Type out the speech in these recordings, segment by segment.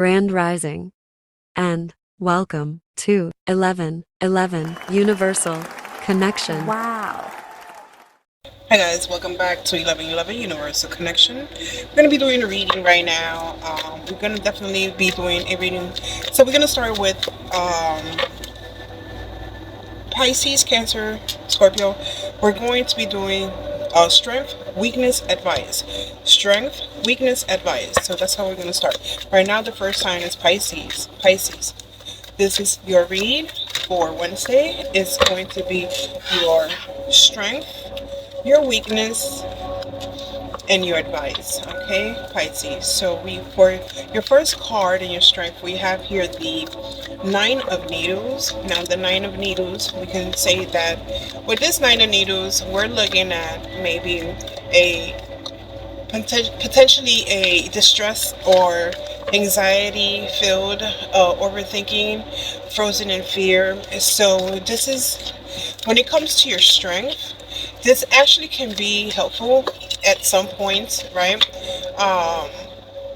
Grand Rising, and welcome to 1111 Universal Connection. Wow. Hi guys, welcome back to 1111 Universal Connection. We're going to be doing a reading right now. We're going to definitely be doing a reading. So we're going to start with Pisces, Cancer, Scorpio. We're going to be doing strength, weakness, advice. Strength, weakness, advice. So that's how we're going to start. Right now the first sign is Pisces. Pisces. This is your read for Wednesday. It's going to be your strength, your weakness, and your advice. Okay, Pisces. So we, for your first card in your strength, we have here the Nine of Needles. Now the Nine of Needles, we can say that with this Nine of Needles, we're looking at maybe a potentially a distress or anxiety filled overthinking, frozen in fear. So this is, when it comes to your strength, this actually can be helpful at some points, right?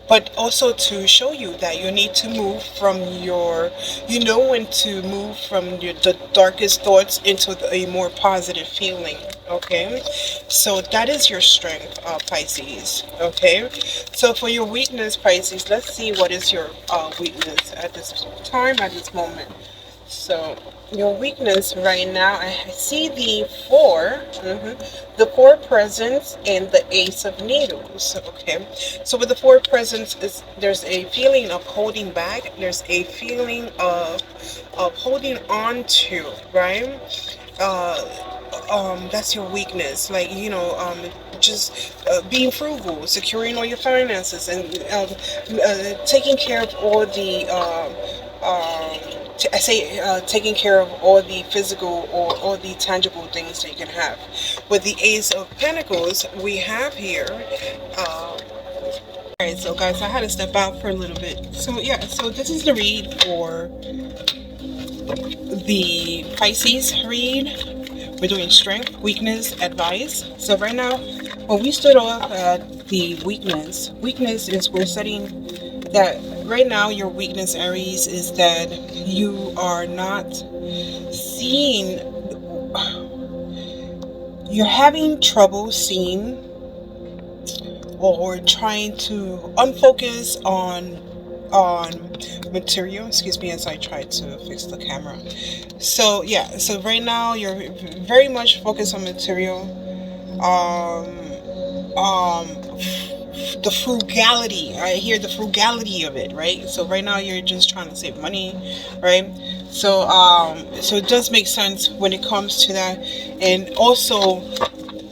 But also to show you that you need to move from your, you know, when to move from the darkest thoughts into a more positive feeling. Okay, so that is your strength, Pisces. Okay, so for your weakness, Pisces, let's see what is your weakness at this time, at this moment. So your weakness right now, I see the 4, the 4 presents and the Ace of Needles. Okay, so with the 4 presents, is there's a feeling of holding back. There's a feeling of holding on to, right? That's your weakness. Like, you know, just being frugal, securing all your finances, and taking care of all the taking care of all the physical or all the tangible things that you can have. With the Ace of Pentacles, we have here. Alright, so guys, I had to step out for a little bit. So yeah, so this is the read for the Pisces read. We're doing strength, weakness, advice. So right now, when we stood off at the weakness is we're setting that right now your weakness, Aries, is that you are not seeing, you're having trouble seeing or trying to unfocus on material. Excuse me as I try to fix the camera. So yeah, so right now you're very much focused on material, um the frugality. I hear the frugality of it, right? So right now you're just trying to save money, right? So so it does make sense when it comes to that. And also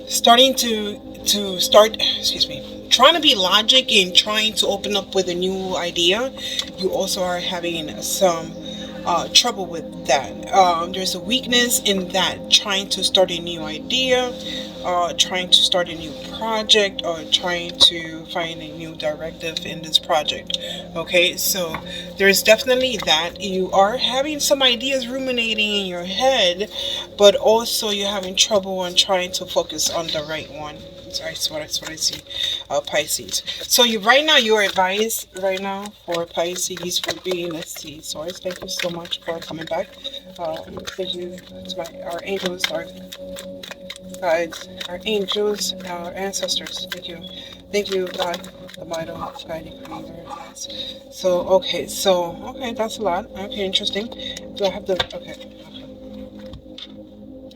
starting to start, excuse me, trying to be logic and trying to open up with a new idea. You also are having some trouble with that. There's a weakness in that, trying to start a new idea, trying to start a new project, or trying to find a new directive in this project. Okay, so there's definitely that. You are having some ideas ruminating in your head, but also you're having trouble on trying to focus on the right one. That's what I see, Pisces. So you right now, your advice right now for Pisces for being, let's see, Source, thank you so much for coming back. Thank you to our angels, our guides, our angels, our ancestors. Thank you, God, the mighty guiding creator. So okay, that's a lot. Okay, interesting. Do I have the okay?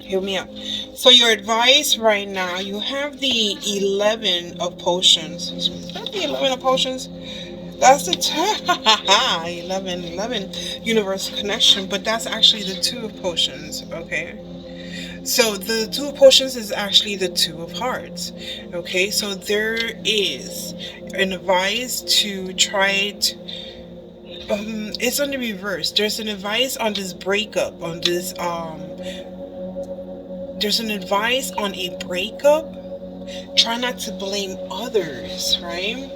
Hear me out. So your advice right now, you have the 11 of potions. Is that the 11 of potions? That's the 11 universal connection, but that's actually the 2 of potions. Okay, so the 2 of potions is actually the 2 of hearts. Okay, so there is an advice to try it. It's on the reverse. There's an advice on this breakup, on this there's an advice on a breakup. Try not to blame others, right,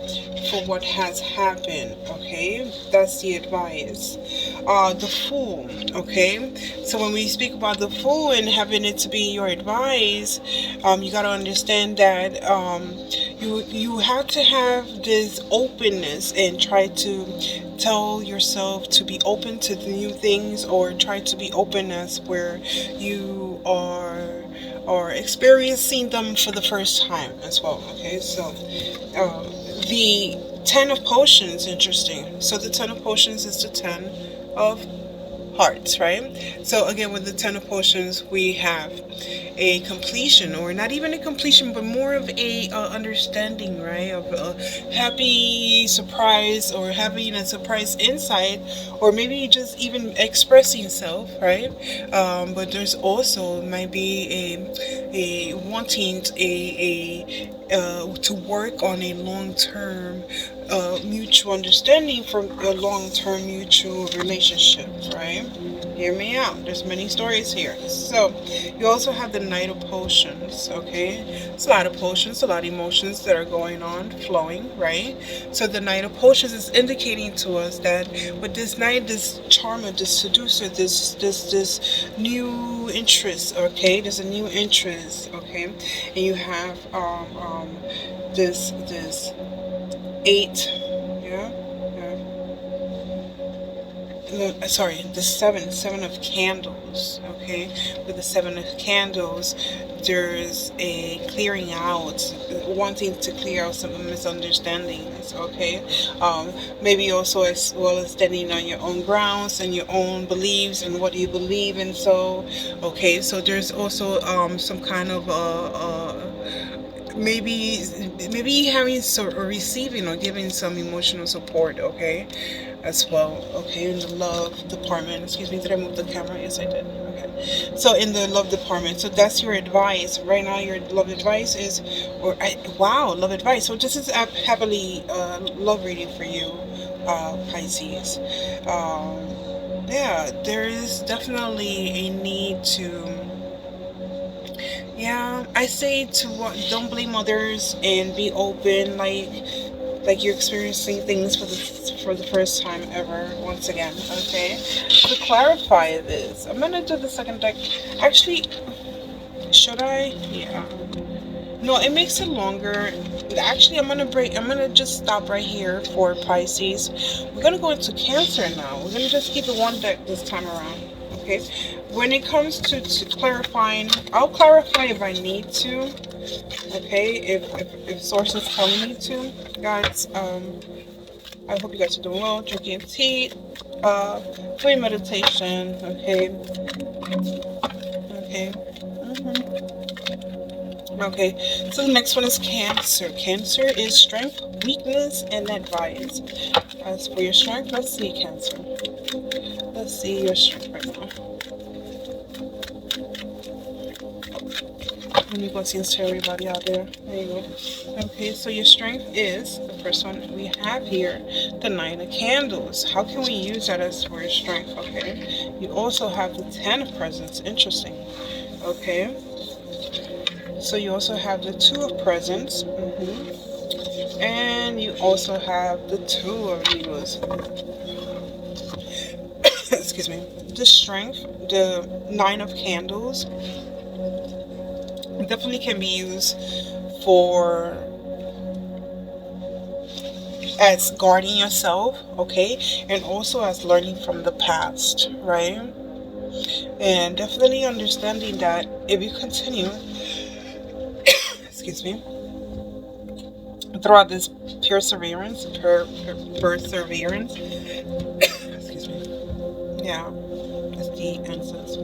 for what has happened. Okay, that's the advice. The Fool. Okay, so when we speak about the Fool and having it to be your advice, you got to understand that you have to have this openness and try to tell yourself to be open to the new things, or try to be openness where you are experiencing them for the first time as well. Okay, so um, the 10 of Potions, interesting. So the 10 of Potions is the 10 of Hearts, right? So again, with the 10 of Potions, we have a completion, or not even a completion, but more of a understanding, right? Of a happy surprise, or having a surprise insight, or maybe just even expressing self, right? But there's also might be a wanting to work on a long term mutual understanding from a long term mutual relationship, right? Hear me out. There's many stories here. So you also have the Knight of Potions. Okay, it's a lot of potions, a lot of emotions that are going on, flowing, right? So the Knight of Potions is indicating to us that with this knight, this charmer, this seducer, this new interest. Okay, there's a new interest. Okay, and you have this eight. Yeah. No, sorry, the seven of candles. Okay, with the 7 of candles, there's a clearing out, wanting to clear out some misunderstandings. Okay, maybe also as well as standing on your own grounds and your own beliefs and what you believe in. So okay, so there's also some kind of maybe having or receiving or giving some emotional support, okay, as well. Okay, in the love department, excuse me, did I move the camera? Yes, I did. Okay, so in the love department, so that's your advice right now. Your love advice is, wow, love advice. So this is a happily love reading for you, Pisces. Yeah, there is definitely a need to, yeah, I say to don't blame others and be open, like you're experiencing things for the first time ever. Once again, okay. To clarify this, I'm gonna do the second deck. Actually, should I? Yeah. No, it makes it longer. Actually, I'm gonna break. I'm gonna just stop right here for Pisces. We're gonna go into Cancer now. We're gonna just keep it one deck this time around. Okay. When it comes to clarifying, I'll clarify if I need to. Okay. If sources tell me to, guys. I hope you guys are doing well. Drinking tea. Doing meditation. Okay. Okay. Okay, so the next one is Cancer. Cancer is strength, weakness, and advice. As for your strength, let's see, Cancer. Let's see your strength right now. Let me go see to everybody out there. There you go. Okay, so your strength is, the first one we have here, the 9 of Candles. How can we use that as for your strength? Okay, you also have the 10 of Presents. Interesting. Okay. So you also have the 2 of Presents, and you also have the 2 of Needles. Excuse me. The Strength, the 9 of Candles, definitely can be used for as guarding yourself, okay, and also as learning from the past, right? And definitely understanding that if you continue, excuse me, throughout this perseverance, perseverance, excuse me, yeah, that's the answers.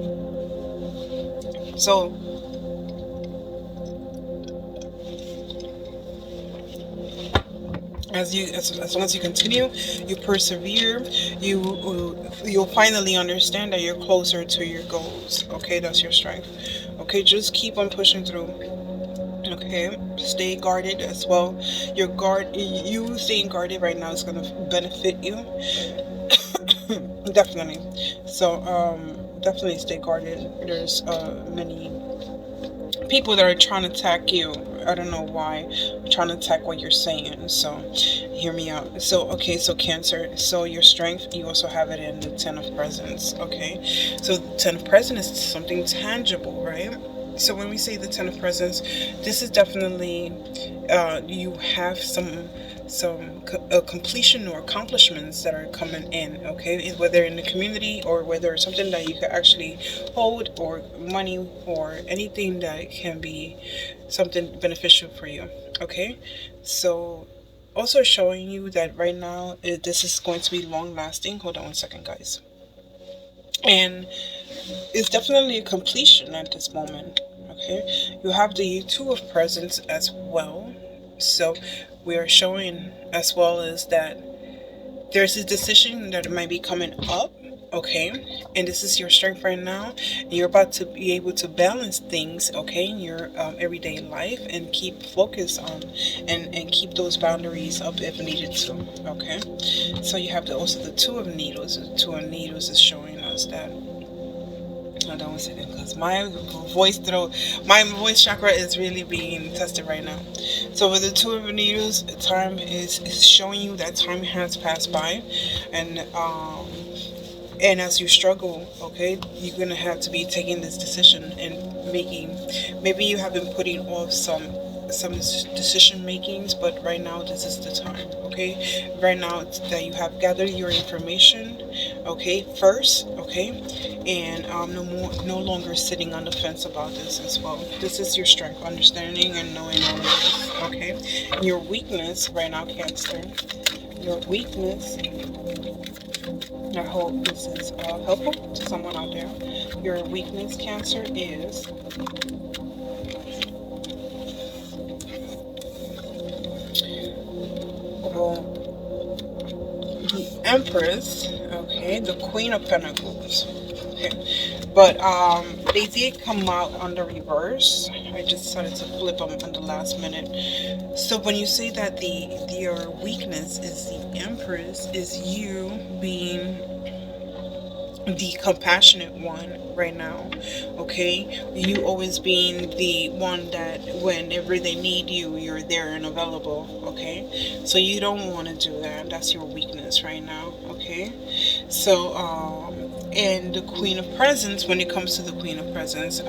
So as long as you continue, you persevere, you'll finally understand that you're closer to your goals. Okay, that's your strength. Okay, just keep on pushing through. Okay, stay guarded as well. You staying guarded right now is going to benefit you. Definitely. So definitely stay guarded. There's many people that are trying to attack you. I don't know why, trying to attack what you're saying. So hear me out. So okay, so Cancer, so your strength, you also have it in the 10 of Presents. Okay, so the 10 of Presents is something tangible, right? So when we say the 10 of Presents, this is definitely you have some completion or accomplishments that are coming in, okay, whether in the community or whether it's something that you can actually hold, or money, or anything that can be something beneficial for you, okay. So also showing you that right now, this is going to be long lasting. Hold on one second, guys. And it's definitely a completion at this moment. Okay, you have the two of presents as well. So we are showing as well as that there's a decision that might be coming up. Okay, and this is your strength right now. And you're about to be able to balance things, okay, in your everyday life, and keep focus on, and keep those boundaries up if needed to. Okay, so you have also the two of needles. The two of needles is showing us that, hold on one second, because my voice chakra is really being tested right now. So with the two of needles, time is showing you that time has passed by, and as you struggle, okay, you're gonna have to be taking this decision and making. Maybe you have been putting off some decision makings, but right now this is the time, okay. Right now it's that you have gathered your information, okay, first, okay, and no longer sitting on the fence about this as well. This is your strength, understanding and knowing all of this, okay. Your weakness right now, Cancer, your weakness, I hope this is helpful to someone out there. Your weakness, Cancer, is the Empress, okay, the Queen of Pentacles. Okay. But they did come out on the reverse. I just decided to flip them on the last minute. So when you say that your weakness is the Empress, is you being the compassionate one right now, okay, you always being the one that whenever they need you, you're there and available, okay. So you don't want to do that. That's your weakness right now, okay. So and the Queen of Presents, when it comes to the Queen of Presents,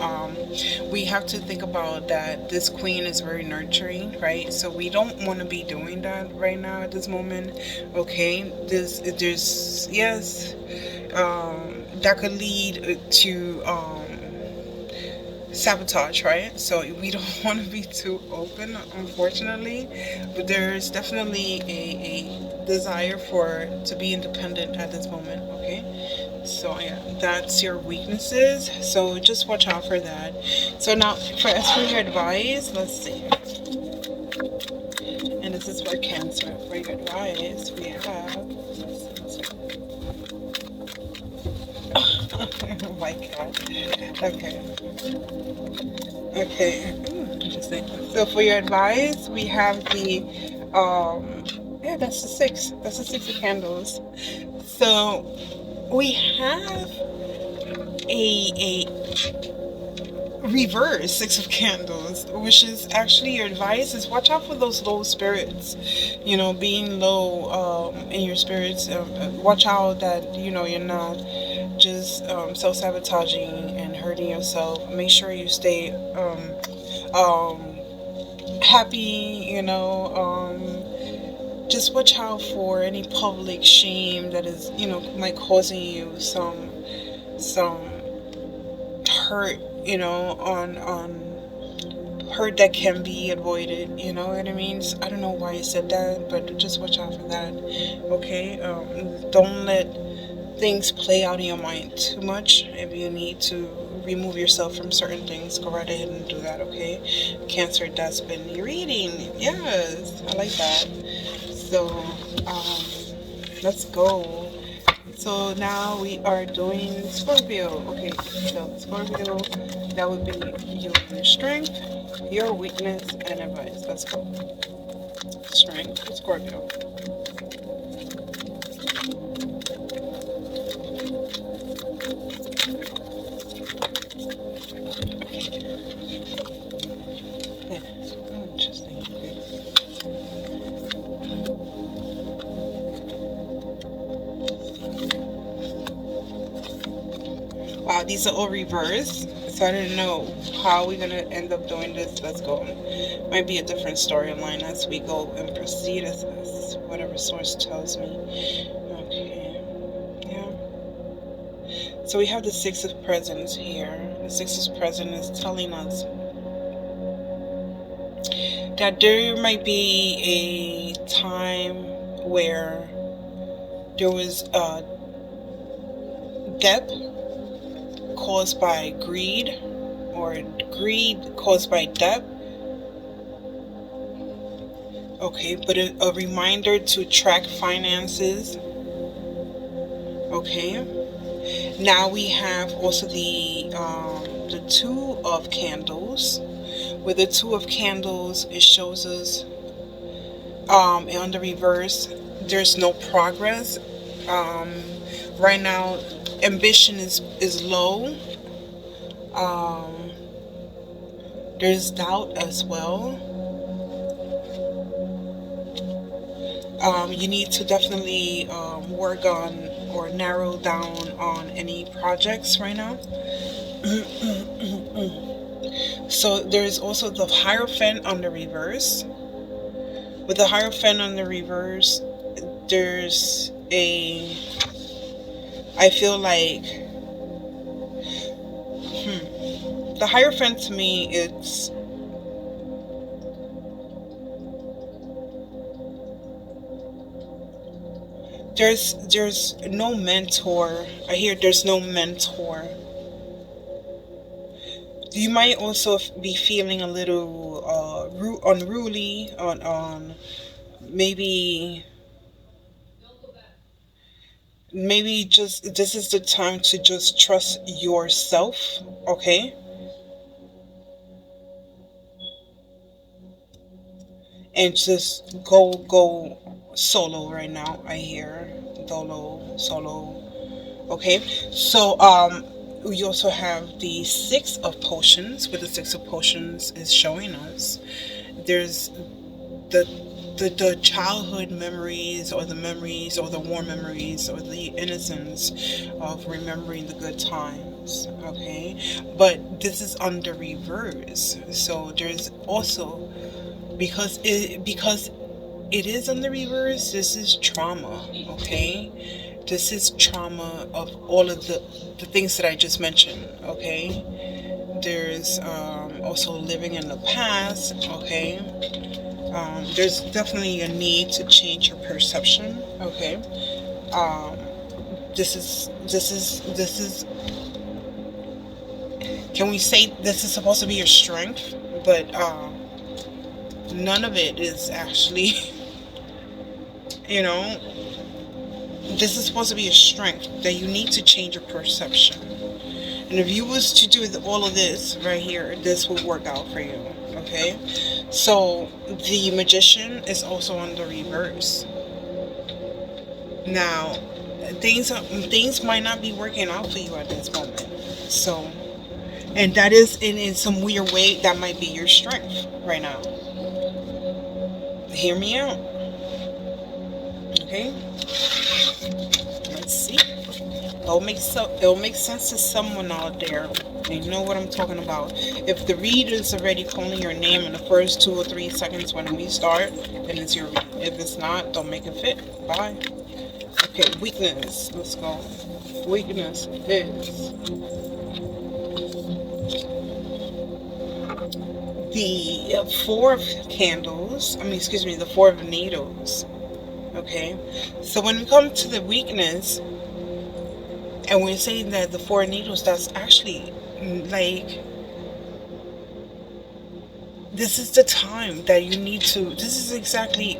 we have to think about that this queen is very nurturing, right? So we don't want to be doing that right now at this moment, okay. There's yes, that could lead to sabotage, right? So we don't want to be too open, unfortunately, but there's definitely a desire to be independent at this moment, okay. So yeah, that's your weaknesses, so just watch out for that. So now as for your advice, let's see, and this is for Cancer. For your advice, we have, oh my god, okay. Okay. Interesting. So for your advice, we have the yeah, that's the six. That's the six of candles. So we have a reverse six of candles, which is actually your advice is watch out for those low spirits, being low in your spirits. Watch out that you're not just self-sabotaging and hurting yourself. Make sure you stay happy, just watch out for any public shame that is like causing you some hurt, on hurt that can be avoided, you know what I mean? I don't know why I said that, but just watch out for that, okay? Don't let things play out in your mind too much. If you need to remove yourself from certain things, go right ahead and do that, okay? Cancer, that's been your reading. Yes, I like that. So let's go. So now we are doing Scorpio. Okay, so Scorpio, that would be your strength, your weakness, and advice. Let's go. Strength for Scorpio. Interesting. Wow, these are all reversed. So I don't know how we're gonna end up doing this. Let's go. Might be a different storyline as we go and proceed as whatever source tells me. Okay. Yeah. So we have the Six of Presents here. The Six of Presents is telling us that there might be a time where there was debt caused by greed, or greed caused by debt. Okay, but a reminder to track finances. Okay, now we have also the Two of Candles. With the Two of Candles, it shows us on the reverse, there's no progress. Um, right now, ambition is low. Um, there's doubt as well. You need to definitely work on or narrow down on any projects right now. So there's also the Hierophant on the reverse. With the Hierophant on the reverse, there's I feel like, the Hierophant to me, there's no mentor. I hear there's no mentor. You might also be feeling a little unruly on maybe just this is the time to just trust yourself. Okay, and just go solo right now. I hear solo. Okay, so we also have the Six of Potions. With the Six of Potions is showing us there's the childhood memories, or the memories, or the warm memories, or the innocence of remembering the good times. Okay, but this is under reverse, so there's also, because it is on the reverse, this is trauma. Okay, this is trauma of all of the things that I just mentioned. Okay, there's also living in the past. Okay, there's definitely a need to change your perception. Okay, um, this is can we say this is supposed to be your strength, but none of it is actually you know, this is supposed to be a strength that you need to change your perception. And if you was to do all of this right here, this will work out for you. Okay, so the Magician is also on the reverse. Now, things might not be working out for you at this moment. So, and that is in some weird way that might be your strength right now. Hear me out. Okay, let's see. It'll make sense to someone out there. And you know what I'm talking about. If the read is already calling your name in the first 2 or 3 seconds when we start, then it's your read. If it's not, don't make it fit. Bye. Okay, weakness. Let's go. Weakness is the Four of Candles. Excuse me, the Four of Needles. Okay, so when we come to the weakness, and we're saying that the Four of Needles, that's actually like, this is the time that you need to, this is exactly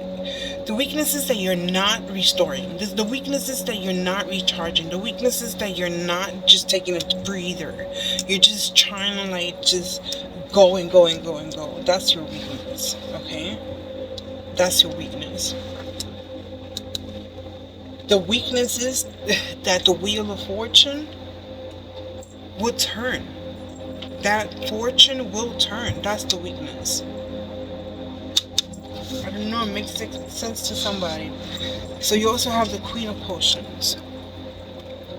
the weaknesses that you're not restoring. The weaknesses that you're not recharging. The weaknesses that you're not just taking a breather. You're just trying to like just go and go and go and go. That's your weakness. Okay, that's your weakness. The weakness is that the Wheel of Fortune will turn. That fortune will turn. That's the weakness. I don't know, it makes sense to somebody. So you also have the Queen of Potions.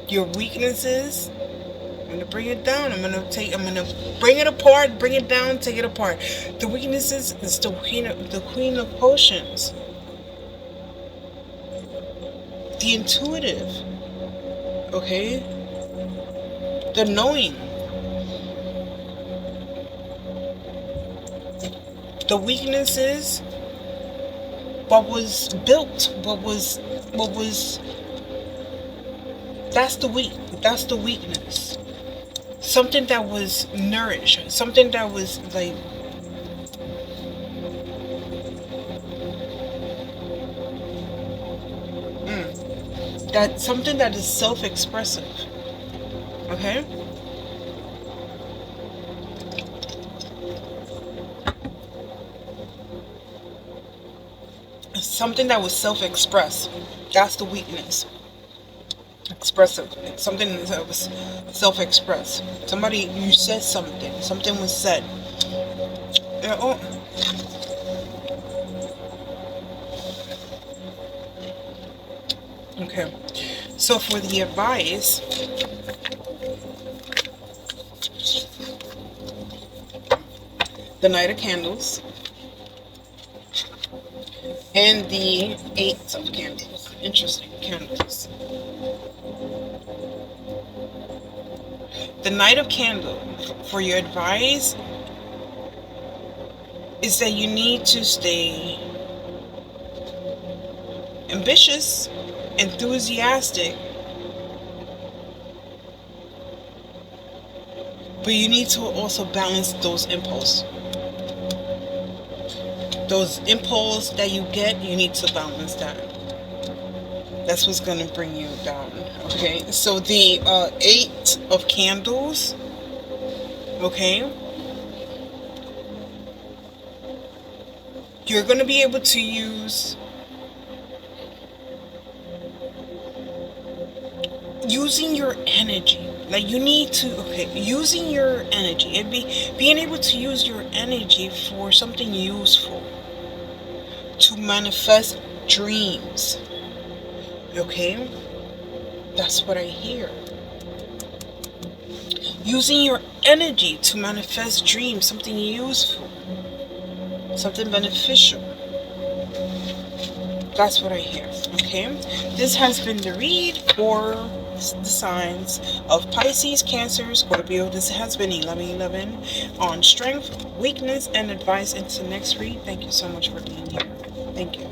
Your weaknesses I'm gonna bring it down. I'm gonna bring it apart, bring it down, take it apart. The weaknesses is the queen of potions. The intuitive. Okay? The knowing. The weaknesses, what was built, what was that's the weakness. Something that was nourished, something that was like that, something that is self-expressive. Okay? Something that was self-expressed. That's the weakness. Expressive. It's something that was self-expressed. Somebody, you said something. Something was said. Yeah, oh. Okay. So for the advice, the Knight of Candles and the Eight of Candles. Interesting candles. The Knight of Candles, for your advice, is that you need to stay ambitious, enthusiastic, but you need to also balance those impulses. Those impulses that you get, you need to balance that. That's what's going to bring you down. Okay, so the Eight of Candles, okay, you're going to be able to use using your energy. Like, you need to, okay, using your energy, and being able to use your energy for something useful, to manifest dreams. Okay, that's what I hear. Using your energy to manifest dreams, something useful, something beneficial. That's what I hear. Okay, this has been the read for the signs of Pisces, Cancer, Scorpio. This has been 1111 on strength, weakness, and advice. Into the next read. Thank you so much for being here. Thank you.